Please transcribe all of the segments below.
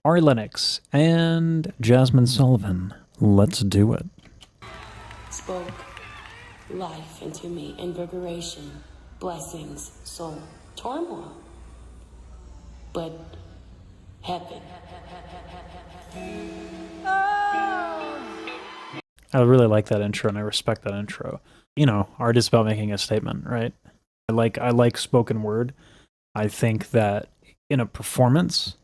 Ari Lennox and Jazmine Sullivan. Let's do it. Spoke life into me, invigoration, blessings, soul, turmoil, but heaven. I really like that intro, and I respect that intro. You know, art is about making a statement, right? I like spoken word. I think that in a performance,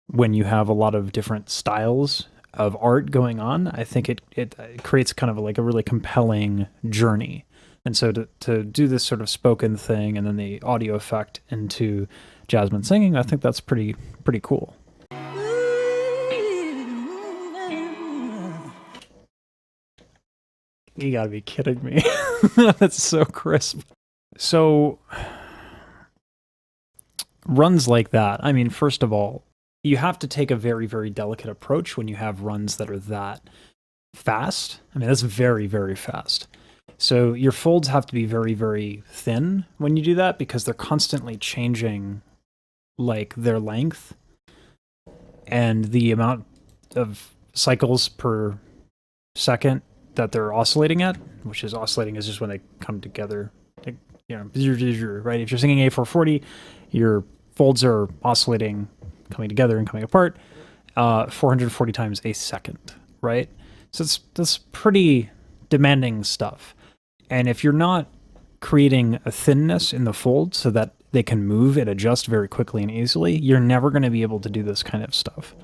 when you have a lot of different styles of art going on, I think it creates kind of like a really compelling journey. And so to do this sort of spoken thing and then the audio effect into Jazmine singing, I think that's pretty cool. You gotta be kidding me. That's so crisp. So runs like that, I mean, first of all, you have to take a very, very delicate approach when you have runs that are that fast. I mean, that's very, very fast. So your folds have to be very, very thin when you do that because they're constantly changing like their length and the amount of cycles per second that they're oscillating at, which is oscillating is just when they come together. Like, you know, right? If you're singing A440, your folds are oscillating, coming together and coming apart 440 times a second, right? So that's pretty demanding stuff. And if you're not creating a thinness in the fold so that they can move and adjust very quickly and easily, you're never going to be able to do this kind of stuff.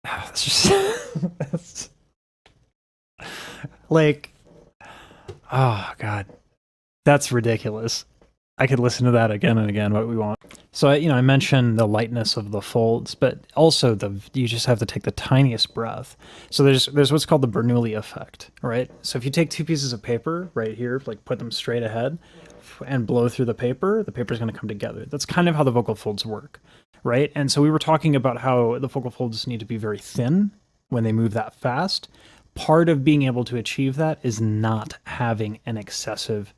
That's just that's, like, oh god, that's ridiculous. I could listen to that again and again, what we want. So, you know, I mentioned the lightness of the folds, but also you just have to take the tiniest breath. So there's what's called the Bernoulli effect, right? So if you take two pieces of paper right here, like put them straight ahead and blow through the paper's going to come together. That's kind of how the vocal folds work, right? And so we were talking about how the vocal folds need to be very thin when they move that fast. Part of being able to achieve that is not having an excessive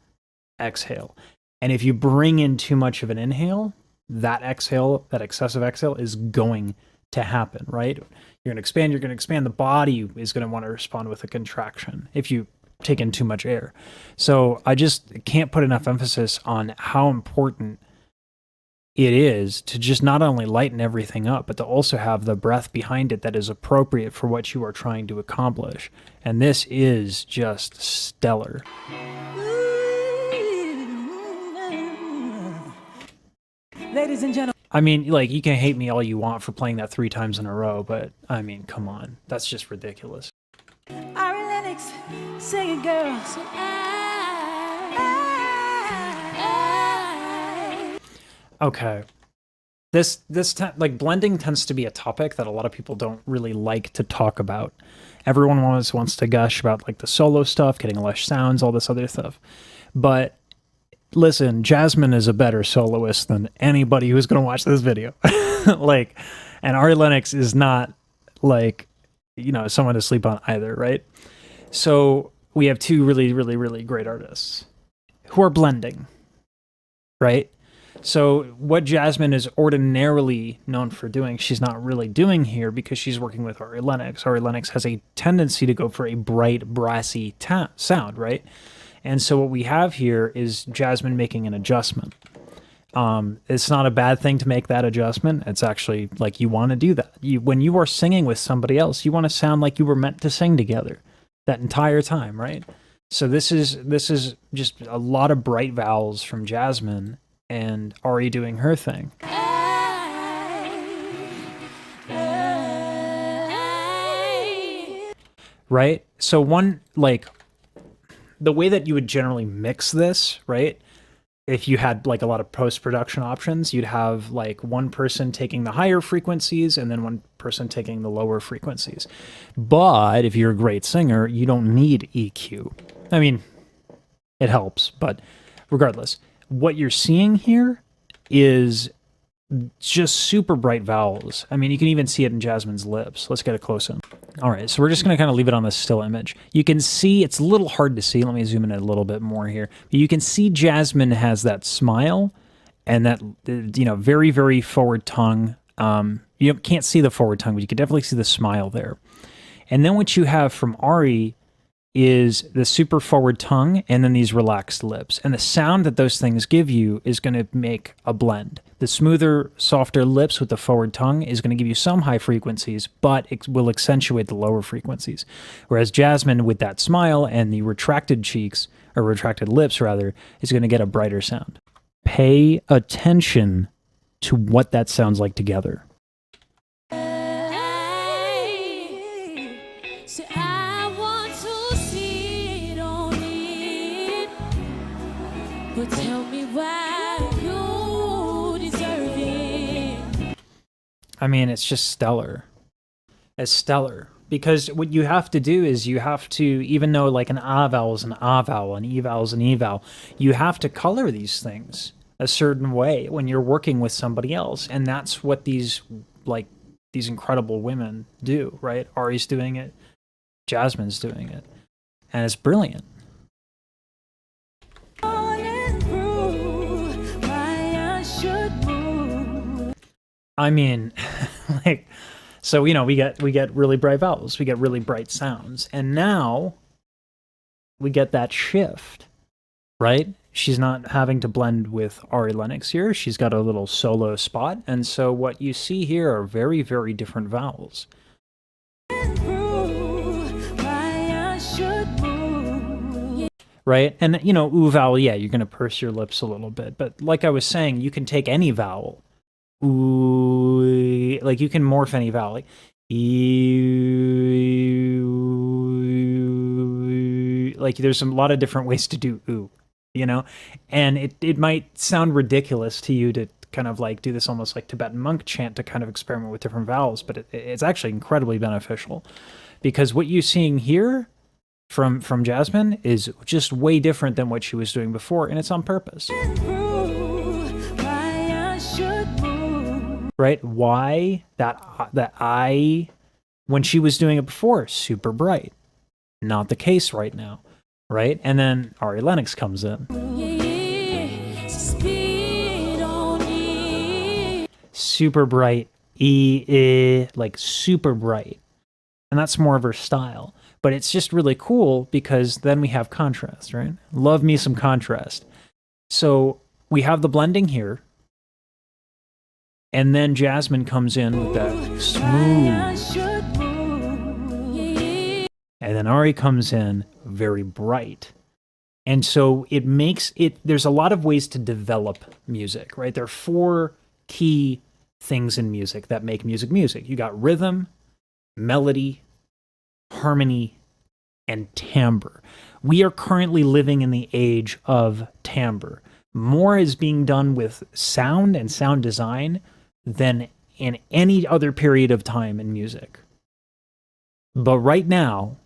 exhale. And if you bring in too much of an inhale, that excessive exhale is going to happen, right? You're going to expand. The body is going to want to respond with a contraction if you take in too much air. So I just can't put enough emphasis on how important it is to just not only lighten everything up, but to also have the breath behind it that is appropriate for what you are trying to accomplish. And this is just stellar. Ladies and gentlemen. I mean, like, you can hate me all you want for playing that 3 times in a row, but I mean, come on. That's just ridiculous. Ari Lennox, sing it, girl. So Okay. Like, blending tends to be a topic that a lot of people don't really like to talk about. Everyone always wants to gush about, like, the solo stuff, getting lush sounds, all this other stuff. But listen, Jazmine is a better soloist than anybody who's going to watch this video. Like, and Ari Lennox is not, like, you know, someone to sleep on either, right? So we have two really, really, really great artists who are blending, right? So what Jazmine is ordinarily known for doing, she's not really doing here because she's working with Ari Lennox. Ari Lennox has a tendency to go for a bright, brassy sound, right? And so what we have here is Jazmine making an adjustment. It's not a bad thing to make that adjustment. It's actually like you want to do that. When you are singing with somebody else, you want to sound like you were meant to sing together that entire time, right? So this is just a lot of bright vowels from Jazmine and Ari doing her thing. Right? So the way that you would generally mix this, right? If you had like a lot of post-production options, you'd have like one person taking the higher frequencies and then one person taking the lower frequencies. But if you're a great singer, you don't need EQ. I mean, it helps, but regardless, what you're seeing here is just super bright vowels. I mean, you can even see it in Jazmine's lips. Let's get a close in. All right, so we're just going to kind of leave it on this still image. You can see, it's a little hard to see. Let me zoom in a little bit more here. But you can see Jazmine has that smile and that, you know, very, very forward tongue. You can't see the forward tongue, but you can definitely see the smile there. And then what you have from Ari is the super forward tongue and then these relaxed lips. And the sound that those things give you is going to make a blend. The smoother, softer lips with the forward tongue is going to give you some high frequencies, but it will accentuate the lower frequencies. Whereas Jazmine, with that smile and the retracted cheeks, or retracted lips rather, is going to get a brighter sound. Pay attention to what that sounds like together. So I want to see it on it, but tell me why you deserve it. I mean, it's just stellar. It's stellar. Because what you have to do is you have to, even though like an A vowel is an A vowel, an E vowel is an E vowel, you have to color these things a certain way when you're working with somebody else. And that's what these incredible women do, right? Ari's doing it. Jazmine's doing it. And it's brilliant. I mean, like, so, you know, we get really bright vowels, we get really bright sounds, and now we get that shift, right? She's not having to blend with Ari Lennox here. She's got a little solo spot, and so what you see here are very, very different vowels. Right? And, you know, ooh vowel, yeah, you're going to purse your lips a little bit, but like I was saying, you can take any vowel. Ooh, like you can morph any vowel. Like, like there's a lot of different ways to do ooh, you know? And it might sound ridiculous to you to kind of like do this almost like Tibetan monk chant to kind of experiment with different vowels, but it's actually incredibly beneficial because what you're seeing here from Jazmine is just way different than what she was doing before, and it's on purpose. Right? Why that I, when she was doing it before, super bright. Not the case right now, right? And then Ari Lennox comes in. Super bright, like super bright. And that's more of her style. But it's just really cool because then we have contrast, right? Love me some contrast. So we have the blending here. And then Jazmine comes in with that smooth. And then Ari comes in very bright. And so it makes it, there's a lot of ways to develop music, right? There are 4 key things in music that make music music. You got rhythm, melody, harmony, and timbre. We are currently living in the age of timbre. More is being done with sound and sound design than in any other period of time in music. But right now,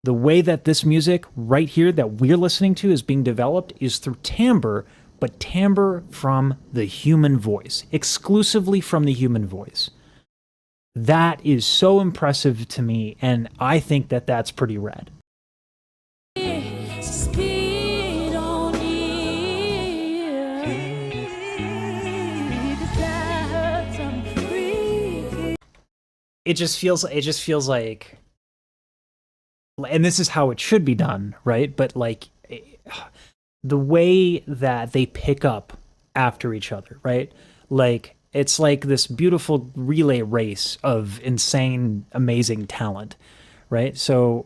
the way that this music right here that we're listening to is being developed is through timbre, but timbre from the human voice, exclusively from the human voice. That is so impressive to me, and I think that that's pretty rad. It just feels like, and this is how it should be done, right? But like the way that they pick up after each other, right? Like it's like this beautiful relay race of insane, amazing talent, right? So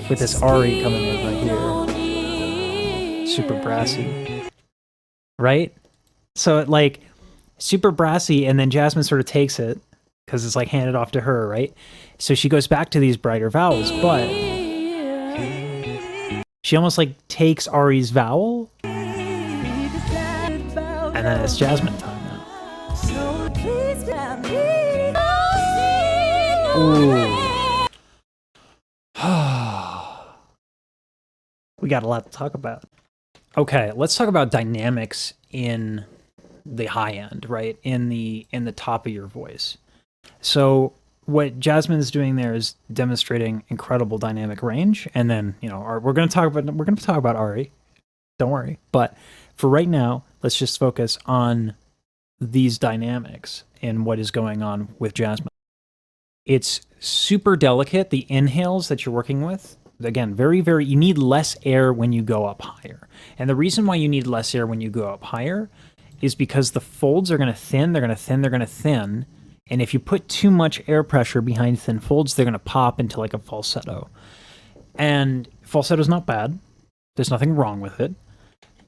with this Ari coming in right here, super brassy, right? So it like super brassy, and then Jazmine sort of takes it because it's like handed off to her, right? So she goes back to these brighter vowels, but she almost like takes Ari's vowel, and then it's Jazmine time now. Ooh. We got a lot to talk about. Okay, let's talk about dynamics in the high end, right? In the top of your voice. So what Jazmine is doing there is demonstrating incredible dynamic range, and then we're going to talk about Ari. Don't worry, but for right now, let's just focus on these dynamics and what is going on with Jazmine. It's super delicate. The inhales that you're working with, again, very, very, you need less air when you go up higher. And the reason why you need less air when you go up higher is because the folds are going to thin, they're going to thin, they're going to thin. And if you put too much air pressure behind thin folds, they're going to pop into like a falsetto. And falsetto is not bad. There's nothing wrong with it.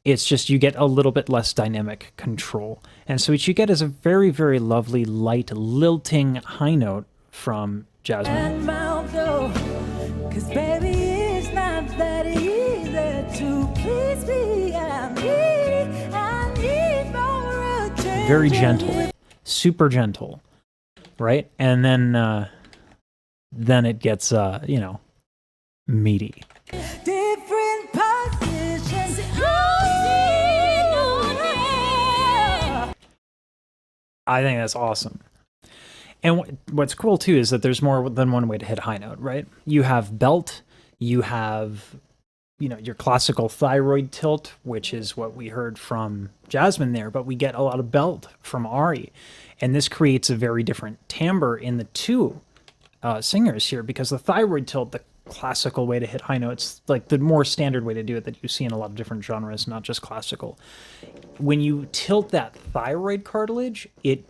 It's just you get a little bit less dynamic control. And so what you get is a very, very lovely, light, lilting high note from Jazmine. And mouth though, 'cause baby, it's not that easy to please me. I need more attention. Very gentle, super gentle, right? And then it gets, meaty. Different positions. I think that's awesome. And what's cool too is that there's more than one way to hit high note, right? You have belt, you have, your classical thyroid tilt, which is what we heard from Jazmine there, but we get a lot of belt from Ari. And this creates a very different timbre in the two singers here, because the thyroid tilt, the classical way to hit high notes, like the more standard way to do it that you see in a lot of different genres, not just classical. When you tilt that thyroid cartilage, it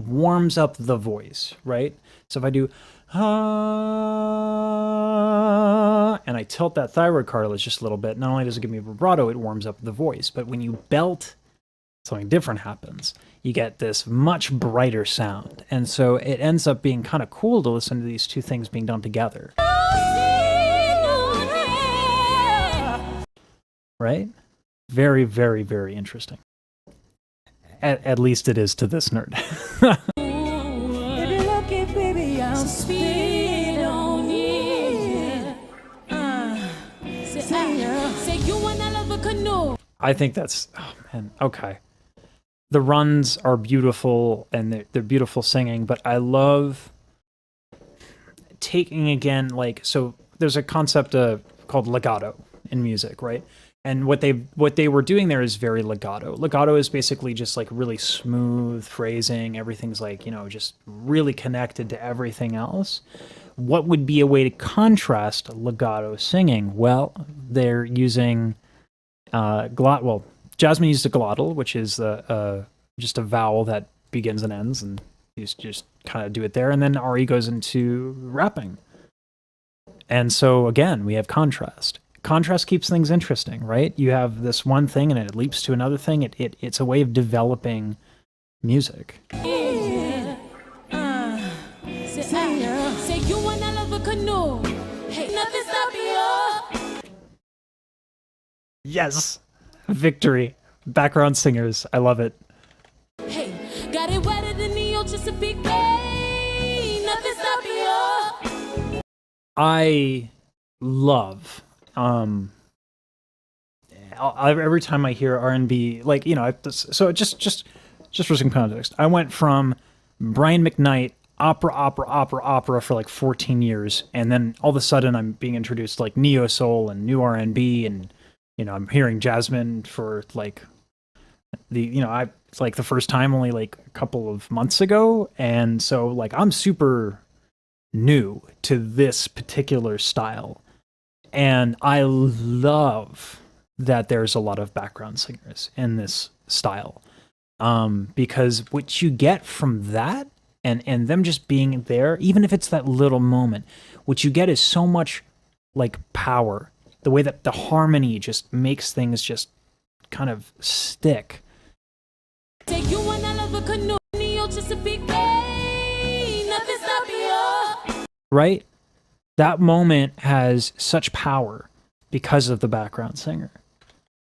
warms up the voice, right? So if I do and I tilt that thyroid cartilage just a little bit, not only does it give me vibrato, it warms up the voice. But when you belt, something different happens. You get this much brighter sound. And so it ends up being kind of cool to listen to these two things being done together. Right? Very, very, very interesting. At least it is to this nerd. Baby, look it, baby, I'll speed on you. Say you wanna love a canoe. I think that's, oh man, okay. The runs are beautiful and they're beautiful singing, but I love taking again, so there's a concept called legato in music, right? And what they were doing there is very legato. Legato is basically just like really smooth phrasing. Everything's like, just really connected to everything else. What would be a way to contrast legato singing? Well, they're using Jazmine used a glottal, which is just a vowel that begins and ends, and you just kind of do it there. And then Ari goes into rapping. And so again, we have contrast. Contrast keeps things interesting, right? You have this one thing and it leaps to another thing. It's a way of developing music. Say you wanna love a canoe. Hey, nothing stop you. Yes. Victory. Background singers. I love it. Hey, got it wetter than the Chesapeake Bay. Nothing stop you. I love every time I hear R&B, so just for some context, I went from Brian McKnight opera for like 14 years, and then all of a sudden I'm being introduced to like neo soul and new R&B, and I'm hearing Jazmine for like it's like the first time only like a couple of months ago, and so like I'm super new to this particular style. And I love that there's a lot of background singers in this style, because what you get from that and them just being there, even if it's that little moment, what you get is so much like power. The way that the harmony just makes things just kind of stick. Take you on a love a canoe, Chesapeake Bay. Nothing stop you. Right? That moment has such power because of the background singer.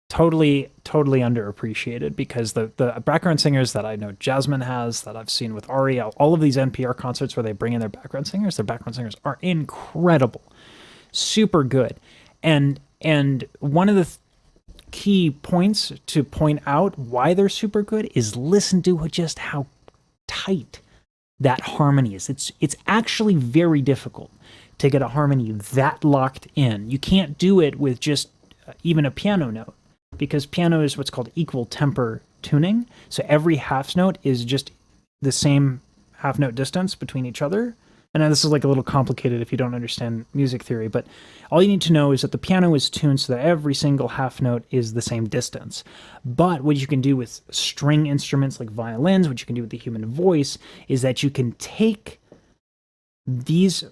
Totally underappreciated, because the background singers that I know Jazmine has, that I've seen with Ari, all of these NPR concerts where they bring in their background singers are incredible. Super good. And one of the key points to point out why they're super good is listen to just how tight that harmony is. It's actually very difficult to get a harmony that locked in. You can't do it with just even a piano note, because piano is what's called equal temper tuning. So every half note is just the same half note distance between each other. And this is like a little complicated if you don't understand music theory, but all you need to know is that the piano is tuned so that every single half note is the same distance. But what you can do with string instruments like violins, what you can do with the human voice, is that you can take these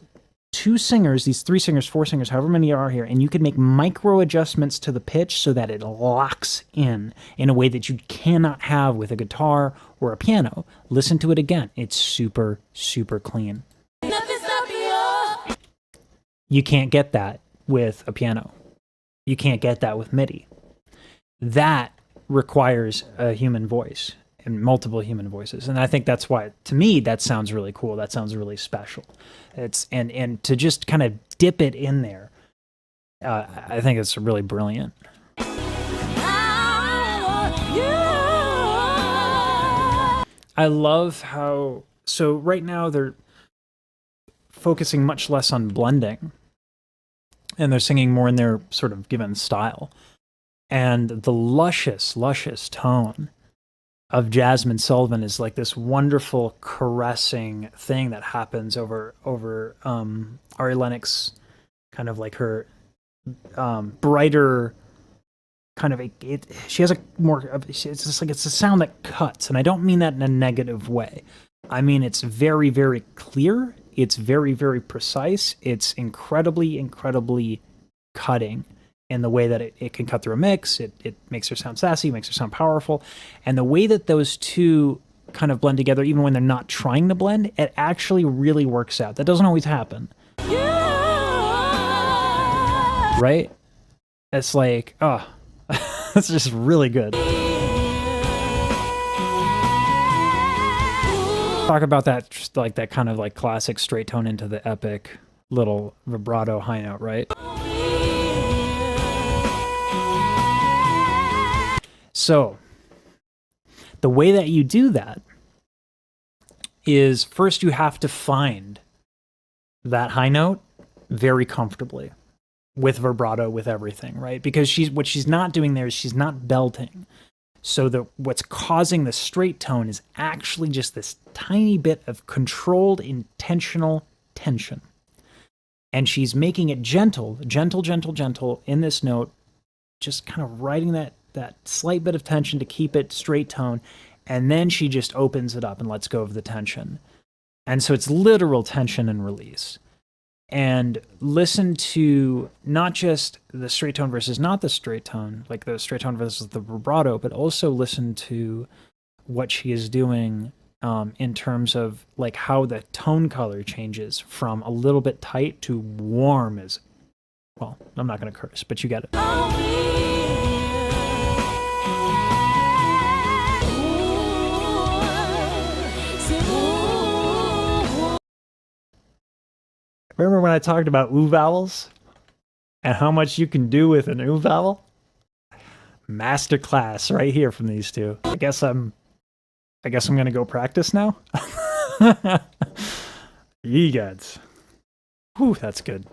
two singers, these three singers, four singers, however many are here, and you can make micro adjustments to the pitch so that it locks in a way that you cannot have with a guitar or a piano. Listen to it again. It's super, super clean. You can't get that with a piano. You can't get that with MIDI. That requires a human voice and multiple human voices. And I think that's why, to me, that sounds really cool. That sounds really special. And to just kind of dip it in there, I think it's really brilliant. I love how, so right now they're focusing much less on blending, and they're singing more in their sort of given style. And the luscious, luscious tone of Jazmine Sullivan is like this wonderful caressing thing that happens over Ari Lennox, kind of like her brighter kind of she has a more, it's just like, it's a sound that cuts. And I don't mean that in a negative way. I mean, it's very, very clear. It's very, very precise. It's incredibly, incredibly cutting in the way that it can cut through a mix. It makes her sound sassy, makes her sound powerful. And the way that those two kind of blend together, even when they're not trying to blend, it actually really works out. That doesn't always happen. Right? It's like, oh, it's just really good. Talk about that, just like that kind of like classic straight tone into the epic little vibrato high note, right? So the way that you do that is first you have to find that high note very comfortably with vibrato, with everything, right? Because what she's not doing there is she's not belting. So what's causing the straight tone is actually just this tiny bit of controlled, intentional tension. And she's making it gentle, gentle, gentle, gentle in this note, just kind of writing that slight bit of tension to keep it straight tone. And then she just opens it up and lets go of the tension. And so it's literal tension and release. And listen to not just the straight tone versus not the straight tone, like the straight tone versus the vibrato, but also listen to what she is doing in terms of like how the tone color changes from a little bit tight to warm as, well, I'm not going to curse, but you get it. Remember when I talked about ooh vowels and how much you can do with an ooh vowel? Masterclass right here from these two. I guess I'm gonna go practice now. Ye gods. Whew, that's good.